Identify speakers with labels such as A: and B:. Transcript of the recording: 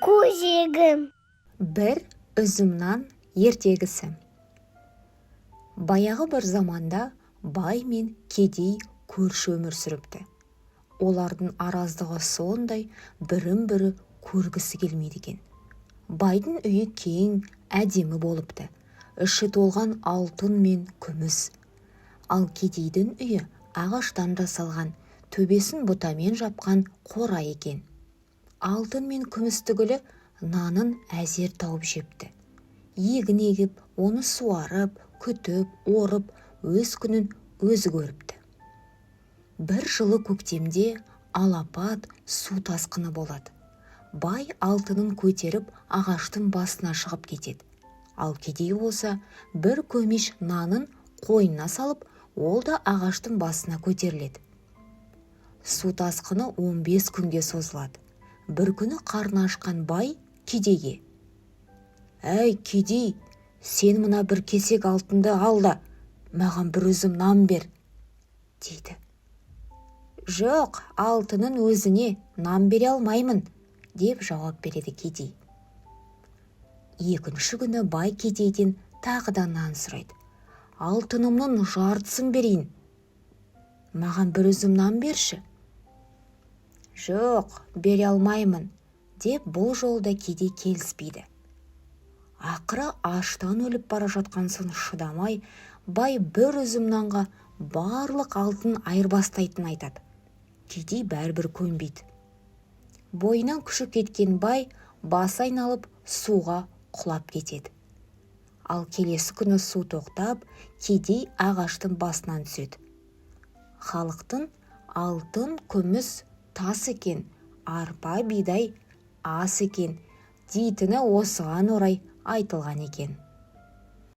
A: көжегім.
B: Бір үзімнан ертегісі. Баяғы бір заманда бай мен кедей көрші өмір сүріпті. Олардың араздығы сондай, бірін-бірі көргісі келмейді екен. Байдың үйі кең, әдемі болыпты. Іші толған алтын мен күміс. Ал кедейдің үйі ағаштан жасалған, төбесін бұтамен жапқан қора екен. Алтын мен күміс түгілі нанын әзер тауып жепті. Егін егіп, оны суарып, күтіп, орып, өз күнін өзі көріпті. Бір жылы көктемде алапат су тасқыны болады. Бай алтынын көтеріп ағаштың басына шығып кетеді. Ал кедей болса бір көмеш нанын қойнына салып, ол да ағаштың басына көтеріледі. Су тасқыны 15 күнге созылады. Бір күні қарны ашқан бай кедейге: «Әй, кедей, сен мына бір кесек алтынды ал да, маған бір үзім нан бер», дейді. «Жоқ, алтынын өзіне нан бере алмаймын», деп жауап береді кедей. Екінші күні бай кедейден тағы да нан сұрайды. «Алтынымның жартысын берейін, маған бір үзім нан берші». «Жоқ, бере алмаймын», деп бұл жолда кедей келіспейді. Ақыры аштан өліп бара жатқан соң шыдамай, бай бір үзім нанға барлық алтын айырбастайтын айтады. Кедей бәрібір көнбейді. Бойынан күші кеткен бай басы айналып суға құлап кетеді. Ал келесі күні су тоқтап, кедей ағаштың басынан түседі. Халықтың алтын, күміс тас екен, арпа, бидай ас екен дейтіні осыған орай айтылған екен.